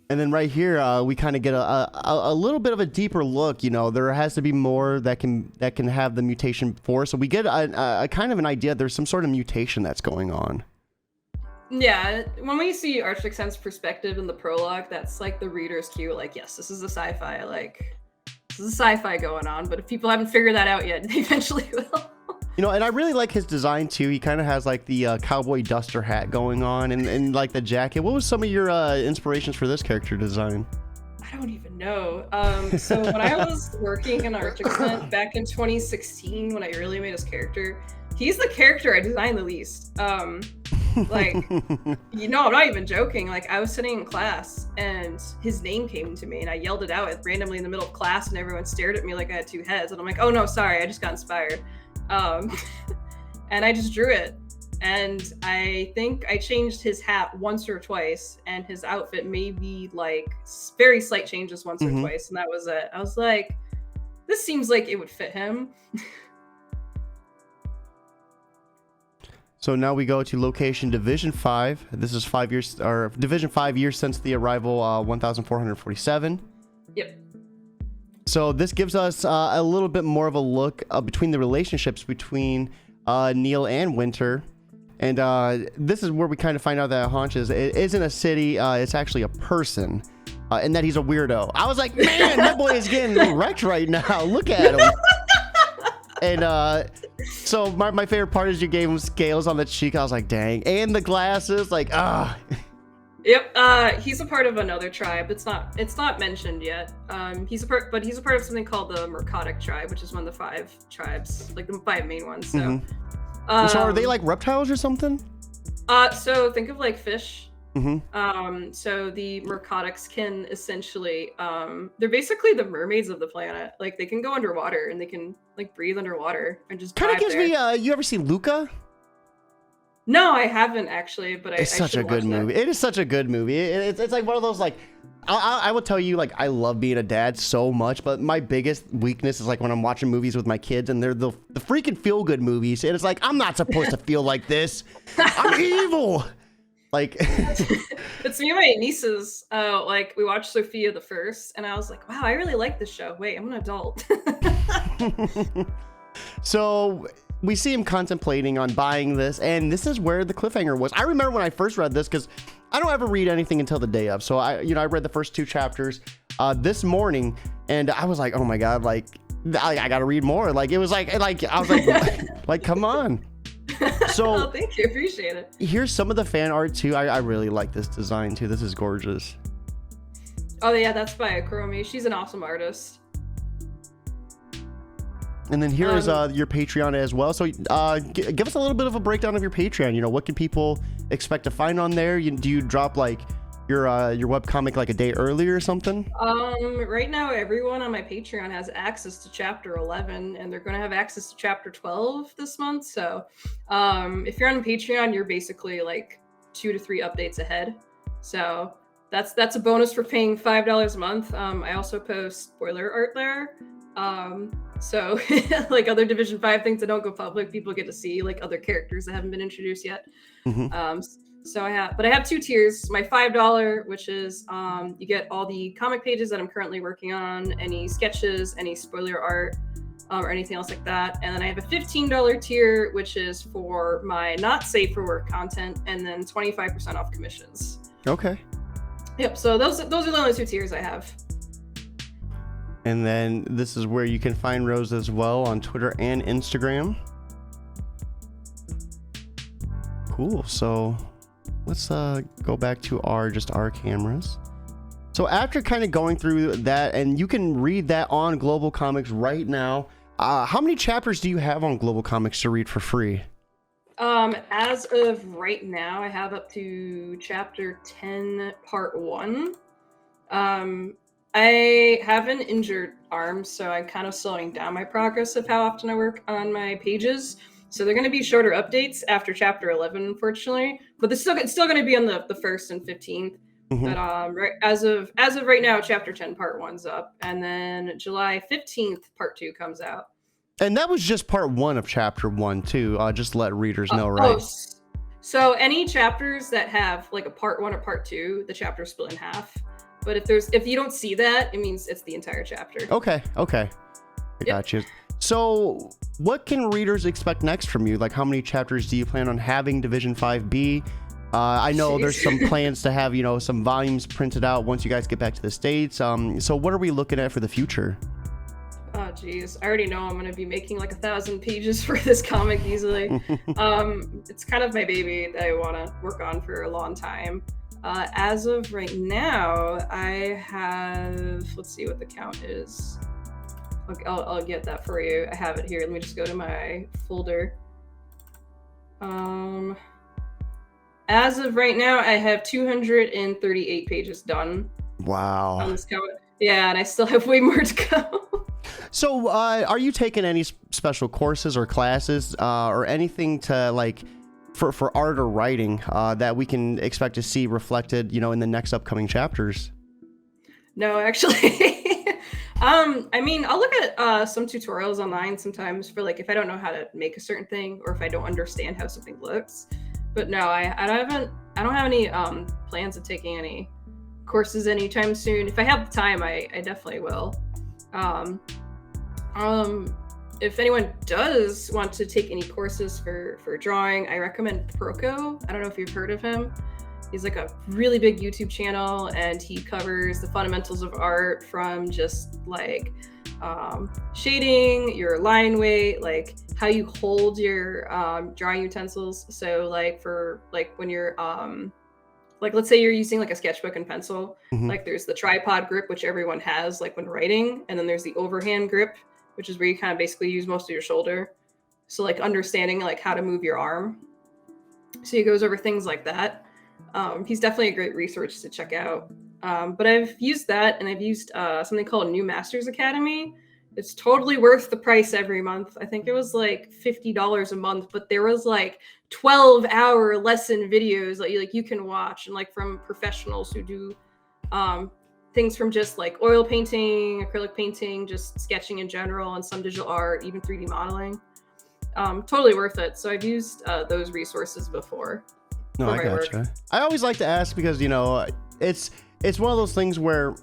And then right here, we kind of get a little bit of a deeper look. You know, there has to be more that can have the mutation force. So we get a kind of an idea. There's some sort of mutation that's going on. Yeah, when we see Arch Extent's perspective in the prologue, that's like the reader's cue, like, yes, this is a sci-fi, like, this is a sci-fi going on, but if people haven't figured that out yet, they eventually will. You know, and I really like his design, too. He kind of has, like, the cowboy duster hat going on, and like, the jacket. What was some of your inspirations for this character design? I don't even know. So when I was working in Arch Extent back in 2016, when I really made his character, he's the character I designed the least. Like, you know, I'm not even joking. Like, I was sitting in class and his name came to me and I yelled it out randomly in the middle of class and everyone stared at me like I had two heads. And I'm like, oh no, sorry, I just got inspired. And I just drew it. And I think I changed his hat once or twice and his outfit maybe like very slight changes once or twice. And that was it. I was like, this seems like it would fit him. So now we go to location Division 5. This is 5 years, or Division 5 years since the arrival, 1447. Yep. So this gives us a little bit more of a look between the relationships between Neil and Winter. And this is where we kind of find out that Huntress isn't a city, it's actually a person. And that he's a weirdo. I was like, man, that boy is getting wrecked right now. Look at him. And so my favorite part is you gave him scales on the cheek. I was like, dang. And the glasses, like, ah. Yep. He's a part of another tribe. It's not mentioned yet. He's a part of something called the Mercotic tribe, which is one of the 5 tribes, like the 5 main ones. So, so are they like reptiles or something? So think of like fish. So the Mercotics can essentially, they're basically the mermaids of the planet. Like, they can go underwater and they can like breathe underwater and just kind of gives me you ever see Luca? No, I haven't actually, but it's such a good movie. It is such a good movie. It's like one of those, like, I will tell you, like, I love being a dad so much, but my biggest weakness is like when I'm watching movies with my kids and they're the freaking feel good movies, and it's like, I'm not supposed to feel like this. I'm evil. Like, It's me and my nieces. Like we watched Sophia the First, and I was like, wow, I really like this show. Wait, I'm an adult. so we see him contemplating on buying this, and this is where the cliffhanger was. I remember when I first read this, because I don't ever read anything until the day of. So I read the first 2 chapters this morning, and I was like, oh my god, like I gotta read more. Like it was like I was like, like come on. So oh, thank you, appreciate it. Here's some of the fan art too. I really like this design too. This is gorgeous. Oh yeah, that's by Kuromi. She's an awesome artist. And then here is your Patreon as well. So give us a little bit of a breakdown of your Patreon. You know, what can people expect to find on there? Do you drop like your webcomic like a day early or something? Right now everyone on my Patreon has access to chapter 11, and they're going to have access to chapter 12 this month. So if you're on Patreon, you're basically like 2 to 3 updates ahead. So that's a bonus for paying $5 a month. I also post spoiler art there. So like other Division 5 things that don't go public, people get to see like other characters that haven't been introduced yet. So I have 2 tiers. My $5, which is you get all the comic pages that I'm currently working on, any sketches, any spoiler art, or anything else like that. And then I have a $15 tier, which is for my not safe for work content, and then 25% off commissions. Okay. Yep. So those are the only 2 tiers I have. And then this is where you can find Rose as well on Twitter and Instagram. Cool. So let's go back to our cameras. So after kind of going through that, and you can read that on Global Comix right now. How many chapters do you have on Global Comix to read for free? As of right now, I have up to chapter 10, part 1. I have an injured arm, so I'm kind of slowing down my progress of how often I work on my pages. So they're going to be shorter updates after chapter 11, unfortunately. But it's still going to be on the 1st and 15th. But right as of right now, chapter 10, part 1's up, and then July 15th, part 2 comes out. And that was just part 1 of chapter 1 too. Just let readers know, right? So any chapters that have like a part 1 or part 2, the chapter is split in half. But if you don't see that, it means it's the entire chapter. Okay. I got you. So what can readers expect next from you? Like, how many chapters do you plan on having Division 5B? I know there's some plans to have, some volumes printed out once you guys get back to the States. So what are we looking at for the future? Oh, geez. I already know I'm going to be making like 1,000 pages for this comic easily. It's kind of my baby that I want to work on for a long time. As of right now, I have, let's see what the count is. Okay, I'll get that for you. I have it here. Let me just go to my folder. As of right now, I have 238 pages done. Wow. On this comic. Yeah, and I still have way more to go. So, are you taking any special courses or classes or anything to like for art or writing that we can expect to see reflected, in the next upcoming chapters? No, actually. I mean, I'll look at some tutorials online sometimes for like if I don't know how to make a certain thing or if I don't understand how something looks. But no, I don't have any plans of taking any courses anytime soon. If I have the time, I definitely will. If anyone does want to take any courses for drawing, I recommend Proco. I don't know if you've heard of him. He's like a really big YouTube channel, and he covers the fundamentals of art from just like shading, your line weight, like how you hold your drawing utensils. So like for like when you're like let's say you're using like a sketchbook and pencil, like there's the tripod grip, which everyone has like when writing, and then there's the overhand grip, which is where you kind of basically use most of your shoulder. So like understanding like how to move your arm. So he goes over things like that. He's definitely a great resource to check out. But I've used that, and I've used something called New Masters Academy. It's totally worth the price every month. I think it was like $50 a month, but there was like 12-hour lesson videos that you can watch, and like from professionals who do things from just like oil painting, acrylic painting, just sketching in general, and some digital art, even 3D modeling. Totally worth it. So I've used those resources before. No, I gotcha. I always like to ask because, you know, it's one of those things where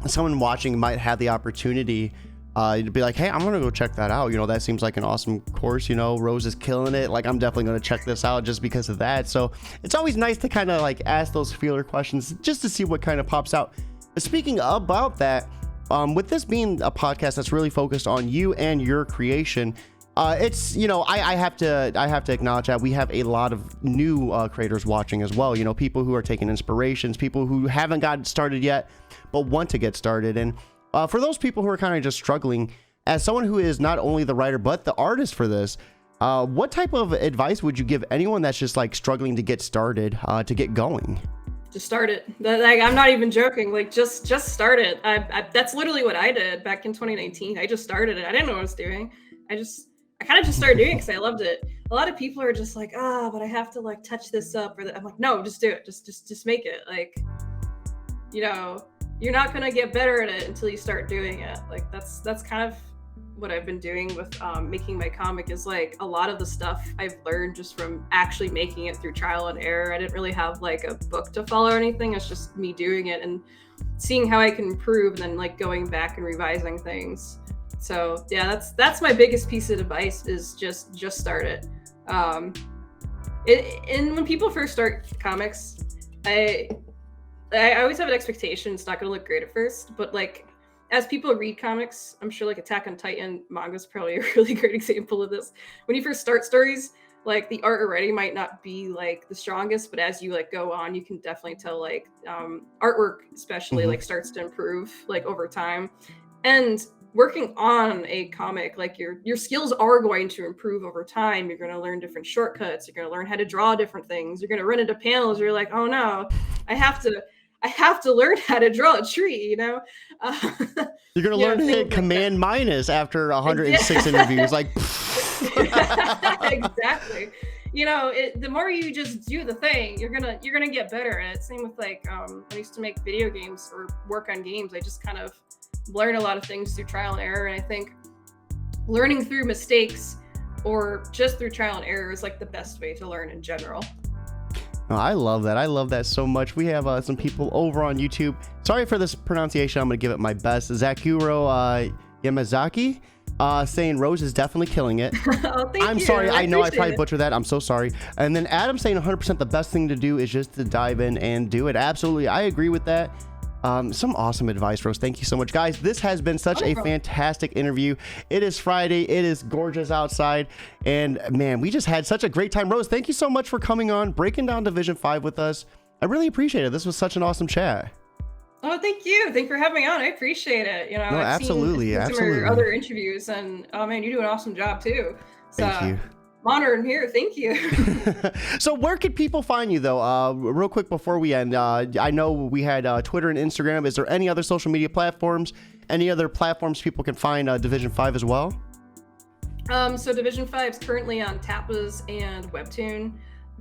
someone watching might have the opportunity to be like, hey, I'm gonna go check that out. You know, that seems like an awesome course. You know, Rose is killing it. Like, I'm definitely gonna check this out just because of that. So it's always nice to kind of like ask those feeler questions just to see what kind of pops out. But speaking about that, with this being a podcast that's really focused on you and your creation, it's, you know, I have to acknowledge that we have a lot of new creators watching as well. You know, people who are taking inspirations, people who haven't gotten started yet but want to get started. And for those people who are kind of just struggling, as someone who is not only the writer but the artist for this, what type of advice would you give anyone that's just like struggling to get started, to get going? Just start it. Like, I'm not even joking. Like, just start it. That's literally what I did back in 2019. I just started it. I didn't know what I was doing. I kind of just started doing it because I loved it. A lot of people are just like, but I have to like touch this up, or that. I'm like, no, just do it. Just make it. Like, you know, you're not gonna get better at it until you start doing it. Like, that's kind of what I've been doing with making my comic. Is like a lot of the stuff I've learned just from actually making it through trial and error. I didn't really have like a book to follow or anything. It's just me doing it and seeing how I can improve, and then like going back and revising things. So yeah, that's my biggest piece of advice, is just start it. And when people first start comics, I always have an expectation it's not going to look great at first, but like as people read comics, I'm sure like Attack on Titan manga is probably a really great example of this. When you first start stories, like the art already might not be like the strongest, but as you like go on, you can definitely tell like artwork especially like starts to improve like over time. And working on a comic, like your skills are going to improve over time. You're going to learn different shortcuts. You're going to learn how to draw different things. You're going to run into panels. You're like, oh no, I have to learn how to draw a tree, you know? You're going to learn to hit command minus after 106 interviews. Like, exactly. You know, the more you just do the thing, you're gonna get better at it. Same with like, I used to make video games or work on games. I just kind of learn a lot of things through trial and error. And I think learning through mistakes or just through trial and error is like the best way to learn in general. Oh, I love that. I love that so much. We have some people over on YouTube. Sorry for this pronunciation. I'm going to give it my best. Zakuro Yamazaki saying Rose is definitely killing it. Oh, thank I'm you. sorry. I know I probably butchered that. I'm so sorry. And then Adam saying 100% the best thing to do is just to dive in and do it. Absolutely. I agree with that. Some awesome advice, Rose. Thank you so much, guys. This has been such a fantastic interview. It is Friday. It is gorgeous outside, and man, we just had such a great time. Rose, thank you so much for coming on, breaking down Division 5 with us. I really appreciate it. This was such an awesome chat. Oh, thank you. Thank you for having me on. I appreciate it. You know, no, I've absolutely. Seen some of your other interviews, and oh man, you do an awesome job too. So, thank you. I'm honored here. Thank you. So where could people find you though? Real quick before we end, I know we had Twitter and Instagram. Is there any other social media platforms? Any other platforms people can find Division 5 as well? So Division 5 is currently on Tapas and Webtoon.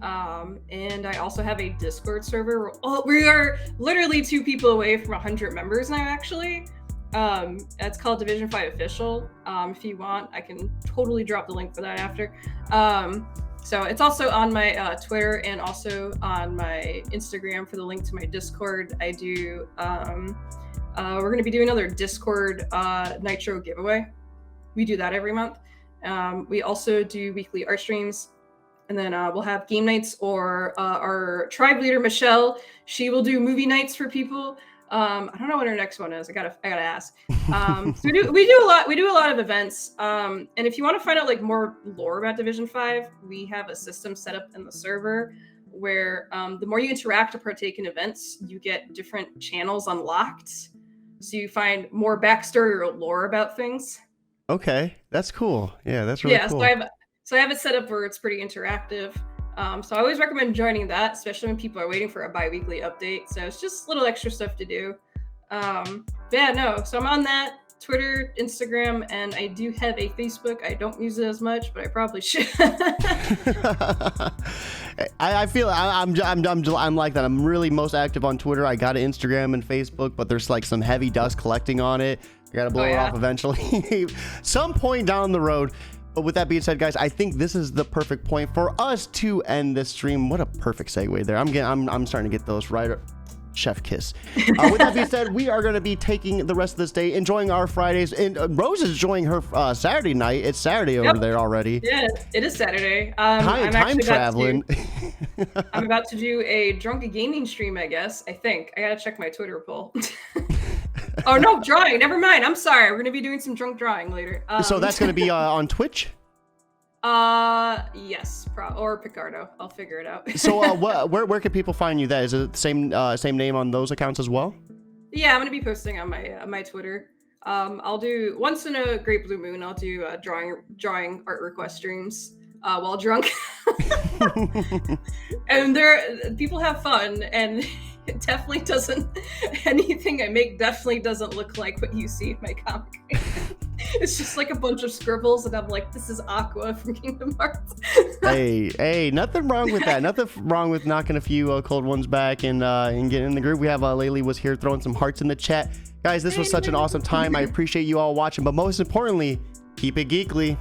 And I also have a Discord server. We are literally 2 people away from 100 members now, actually. It's called Division 5 Official. If you want, I can totally drop the link for that after. So it's also on my Twitter and also on my Instagram for the link to my Discord. I do, we're going to be doing another Discord Nitro giveaway. We do that every month. We also do weekly art streams. And then we'll have game nights, or our tribe leader, Michelle, she will do movie nights for people. I don't know when our next one is. I gotta ask. So we do a lot of events. And if you want to find out like more lore about Division 5, we have a system set up in the server where the more you interact or partake in events, you get different channels unlocked. So you find more backstory or lore about things. Okay, that's cool. Yeah, that's really cool. So I have it set up where it's pretty interactive. So I always recommend joining that, especially when people are waiting for a bi-weekly update. So it's just little extra stuff to do. So I'm on that, Twitter, Instagram, and I do have a Facebook. I don't use it as much, but I probably should. I feel I'm like that. I'm really most active on Twitter. I got an Instagram and Facebook, but there's like some heavy dust collecting on it. I gotta blow it off eventually, some point down the road. But with that being said, guys, I think this is the perfect point for us to end this stream. What a perfect segue there. I'm starting to get those right. Chef kiss. With that being said, we are going to be taking the rest of this day, enjoying our Fridays, and Rose is enjoying her Saturday night. It's Saturday over there already. Yeah, it is Saturday. I'm time traveling. I'm about to do a drunk gaming stream, I guess. I think I gotta check my Twitter poll. Oh no, drawing. Never mind. I'm sorry. We're gonna be doing some drunk drawing later. So that's gonna be on Twitch. Yes, or Picardo. I'll figure it out. So, where can people find you? That is it the same name on those accounts as well? Yeah, I'm gonna be posting on my Twitter. I'll do once in a great blue moon. I'll do drawing art request streams while drunk, and people have fun, and it definitely doesn't. Anything I make definitely doesn't look like what you see in my comic. It's just like a bunch of scribbles, and I'm like, this is Aqua from Kingdom Hearts. hey, nothing wrong with that. Nothing wrong with knocking a few cold ones back and getting in the group. We have Laylee was here throwing some hearts in the chat. Guys, this was such an awesome time. I appreciate you all watching, but most importantly, keep it geekly.